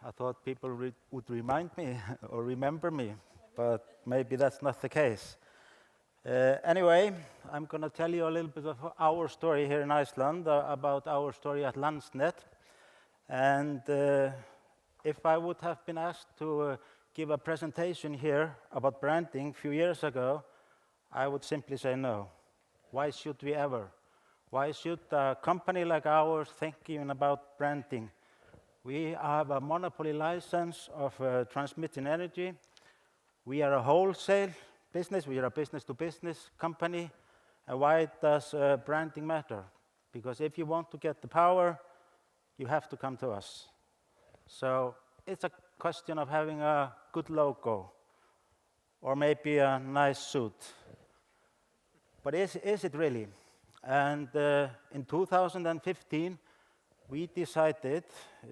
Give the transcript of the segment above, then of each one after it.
I thought people would remind me or remember me, but maybe that's not the case. Anyway, I'm going to tell you a little bit of our story here in Iceland, about our story at Landsnet. And if I would have been asked to give a presentation here about branding a few years ago, I would simply say no. Why should we ever? Why should a company like ours think even about branding? We have a monopoly license of transmitting energy. We are a wholesale business. We are a business-to-business company. And why does branding matter? Because if you want to get the power, you have to come to us. So it's a question of having a good logo or maybe a nice suit. But is it really? And in 2015, we decided,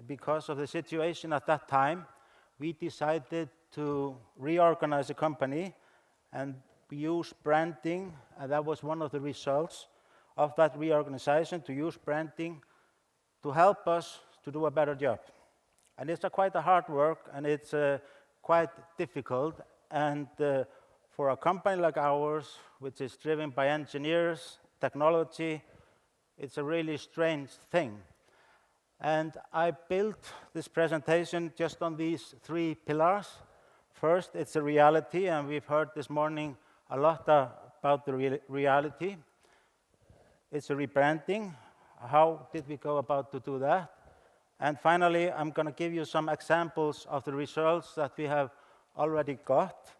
because of the situation at that time, we decided to reorganize the company and use branding, and that was one of the results of that reorganization, to use branding to help us to do a better job. And it's quite a hard work, and it's quite difficult, and for a company like ours, which is driven by engineers, technology, it's a really strange thing. And I built this presentation just on these three pillars. First, it's a reality, and we've heard this morning a lot about the reality. It's a rebranding. How did we go about to do that? And finally, I'm going to give you some examples of the results that we have already got.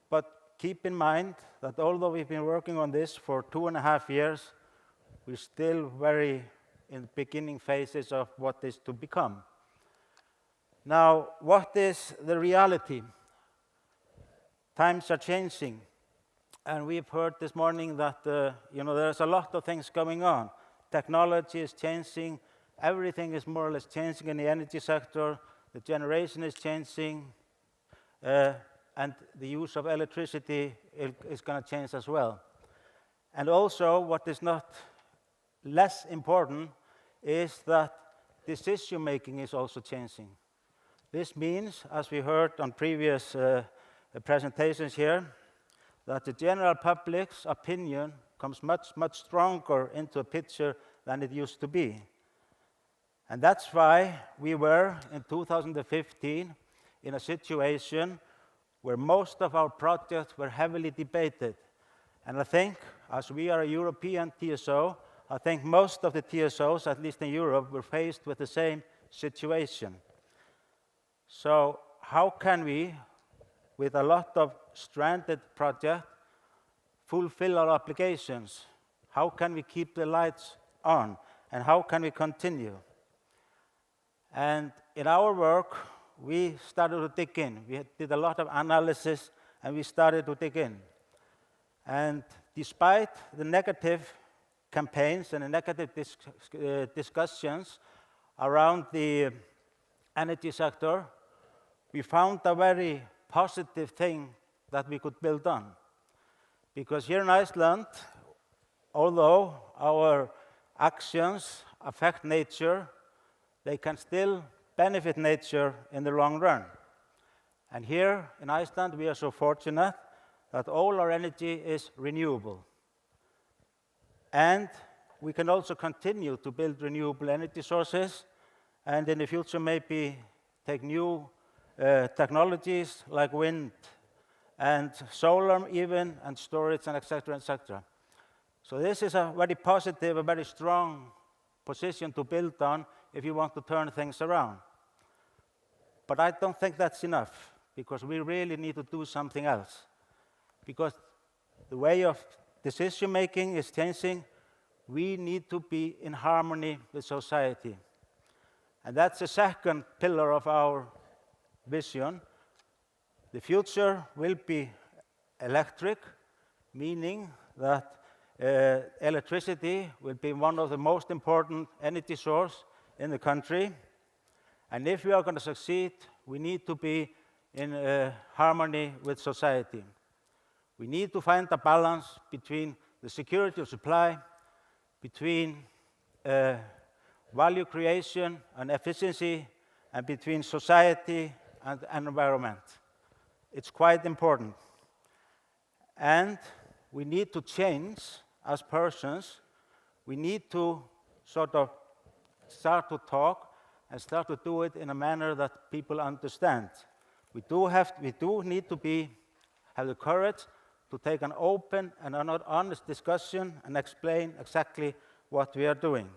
But keep in mind that although we've been working on this for 2.5 years, we're still very in the beginning phases of what is to become. Now, what is the reality? Times are changing, and we've heard this morning that there's a lot of things going on. Technology is changing, everything is more or less changing in the energy sector, the generation is changing, and the use of electricity is going to change as well. And also, what is not less important is that decision-making is also changing. This means, as we heard on previous presentations here, that the general public's opinion comes much, much stronger into a picture than it used to be. And that's why we were, in 2015, in a situation where most of our projects were heavily debated. And I think, as we are a European TSO, I think most of the TSOs, at least in Europe, were faced with the same situation. So how can we, with a lot of stranded projects, fulfill our obligations? How can we keep the lights on? And how can we continue? And in our work, we started to dig in. We did a lot of analysis, and we started to dig in. And despite the negative campaigns and the negative discussions around the energy sector, we found a very positive thing that we could build on. Because here in Iceland, although our actions affect nature, they can still benefit nature in the long run. And here in Iceland, we are so fortunate that all our energy is renewable. And we can also continue to build renewable energy sources, and in the future maybe take new technologies like wind and solar even, and storage, and etc., etc. So this is a very positive, a very strong position to build on if you want to turn things around. But I don't think that's enough, because we really need to do something else. Because the way of decision-making is changing, we need to be in harmony with society. And that's the second pillar of our vision. The future will be electric, meaning that electricity will be one of the most important energy sources in the country. And if we are going to succeed, we need to be in harmony with society. We need to find a balance between the security of supply, between value creation and efficiency, and between society and environment. It's quite important. And we need to change as persons. We need to sort of start to talk and start to do it in a manner that people understand. We do need to have the courage to take an open and an honest discussion and explain exactly what we are doing.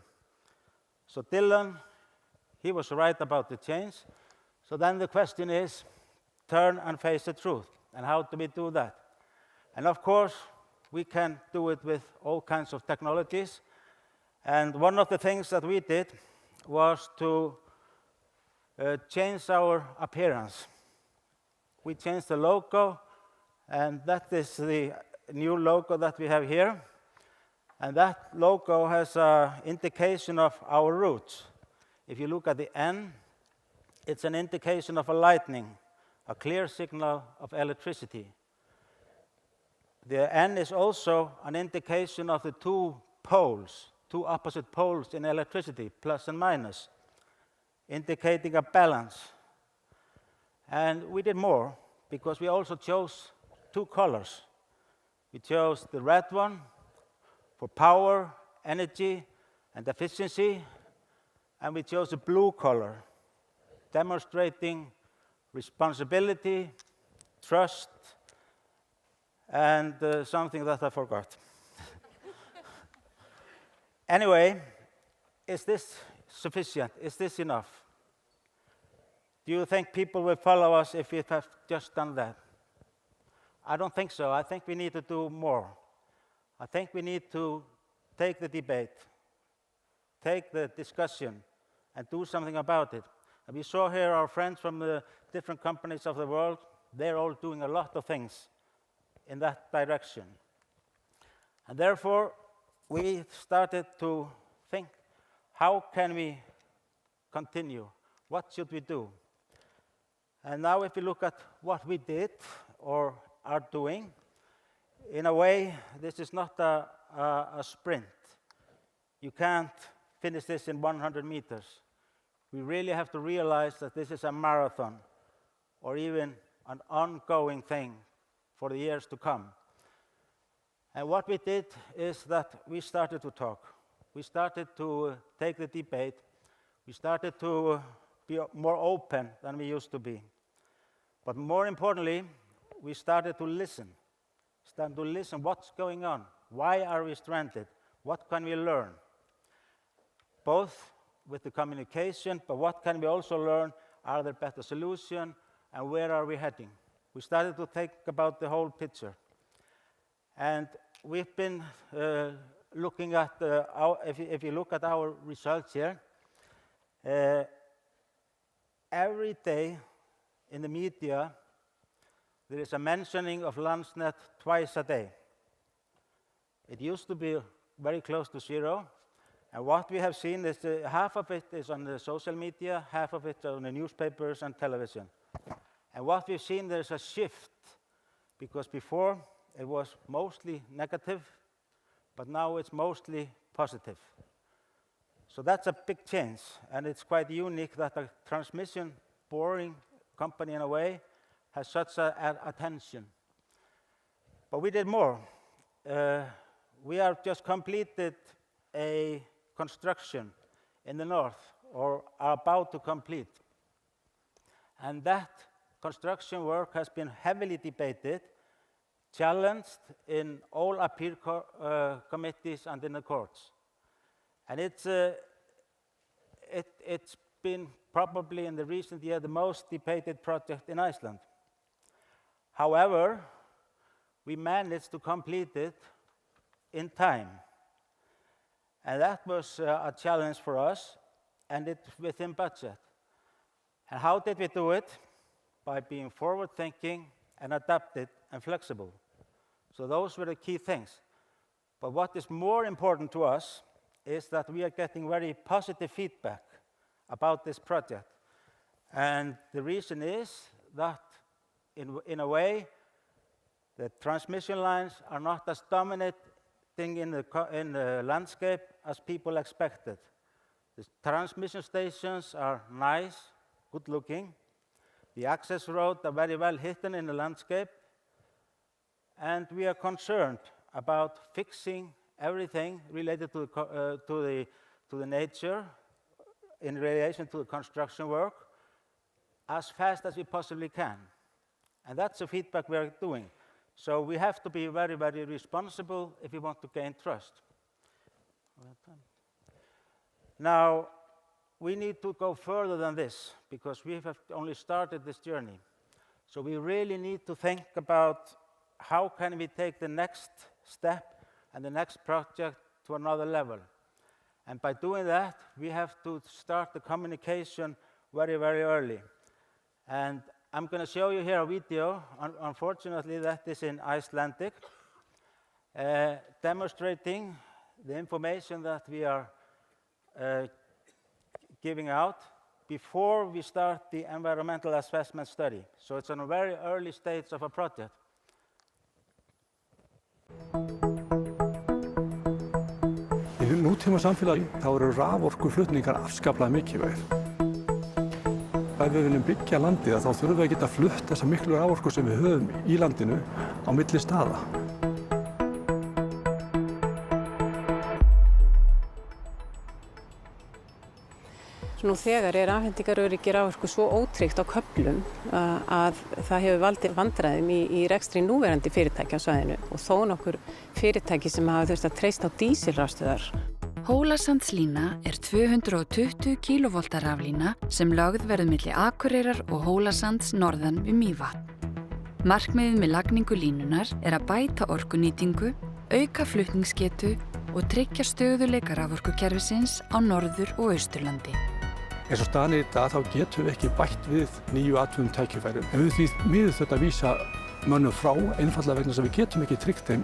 So Dylan, he was right about the change. So then the question is, turn and face the truth. And how do we do that? And of course, we can do it with all kinds of technologies. And one of the things that we did was to change our appearance. We changed the logo, and that is the new logo that we have here. And that logo has an indication of our roots. If you look at the N, it's an indication of a lightning, a clear signal of electricity. The N is also an indication of the two poles, two opposite poles in electricity, plus and minus, indicating a balance. And we did more, because we also chose two colors. We chose the red one for power, energy, and efficiency, and we chose the blue color, demonstrating responsibility, trust, and something that I forgot. Anyway, is this sufficient? Is this enough? Do you think people will follow us if we have just done that? I don't think so. I think we need to do more. I think we need to take the debate, take the discussion, and do something about it. And we saw here our friends from the different companies of the world. They're all doing a lot of things in that direction. And therefore, we started to think, how can we continue? What should we do? And now if we look at what we did or are doing, in a way, this is not a sprint. You can't finish this in 100 meters. We really have to realize that this is a marathon, or even an ongoing thing for the years to come. And what we did is that we started to talk. We started to take the debate. We started to be more open than we used to be. But more importantly, we started to listen. What's going on? Why are we stranded? What can we learn? Both with the communication, but what can we also learn? Are there better solutions? And where are we heading? We started to think about the whole picture. And we've been looking at, if you look at our results here, every day in the media, there is a mentioning of Landsnet twice a day. It used to be very close to zero. And what we have seen is half of it is on the social media, half of it on the newspapers and television. And what we've seen, there's a shift, because before it was mostly negative, but now it's mostly positive. So that's a big change, and it's quite unique that a transmission boring company in a way has such attention. But we did more. We have just completed a construction in the north, or are about to complete. And that construction work has been heavily debated, challenged in all appeal committees and in the courts. And it's been probably in the recent year the most debated project in Iceland. However, we managed to complete it in time. And that was a challenge for us, and it's within budget. And how did we do it? By being forward-thinking and adapted and flexible. So those were the key things. But what is more important to us is that we are getting very positive feedback about this project. And the reason is that, in a way, the transmission lines are not as dominating in the landscape as people expected. The transmission stations are nice, good looking. The access roads are very well hidden in the landscape. And we are concerned about fixing everything related to the nature in relation to the construction work as fast as we possibly can. And that's the feedback we are doing. So we have to be very, very responsible if we want to gain trust. Now, we need to go further than this because we have only started this journey. So we really need to think about how can we take the next step and the next project to another level. And by doing that, we have to start the communication very, very early. And I'm going to show you here a video. Unfortunately, that is in Icelandic, demonstrating the information that we are giving out before we start the environmental assessment study. So it's in a very early stage of a project. Í nútíma samfélagi þá eru raforkuflutningar afskaplega mikilvægir. Ef við viljum byggja landið þá þurfum við að geta flutt þessa miklu raforku sem við höfum í landinu á milli staða. Nú þegar afhendingaröryggi raforku svo ótryggt á köflum að það hefur valdið vandræðum í rekstri núverandi fyrirtækja á svæðinu og þó nokkur fyrirtæki sem hafa þurft að treysta á dísilrafstöðvar. Hólasandslína er 220 kV raflína sem lögð verður milli Akureyrar og Hólasands norðan við Mývatn. Markmiðið með lagningu línunar er að bæta orkunýtingu, auka flutningsgetu og tryggja stöðugleika raforkukerfisins á Norður- og Austurlandi. Eins og staðan í dag þá getum við ekki bætt við nýju atvinnutækifærum. En við því miður þetta vísa mönnum frá einfaldlega vegna þess að við getum ekki tryggt þeim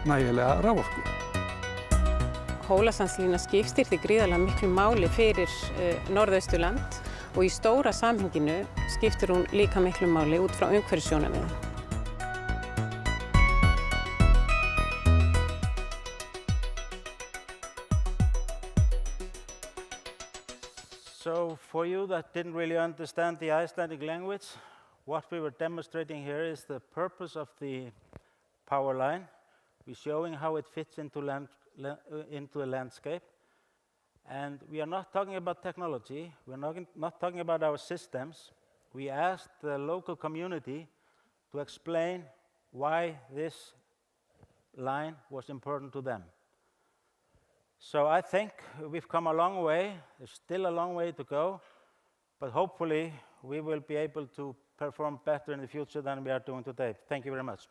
nægilega raforku. Hólasandslína skiptir gríðarlega miklu máli fyrir Norðausturland og í stóra samhenginu skiptir hún líka miklu máli út frá umhverfissjónarmiðum. So for you that didn't really understand the Icelandic language, what we were demonstrating here is the purpose of the power line. We're showing how it fits into the landscape. And we are not talking about technology. We're not talking about our systems. We asked the local community to explain why this line was important to them. So I think we've come a long way. There's still a long way to go, but hopefully we will be able to perform better in the future than we are doing today. Thank you very much.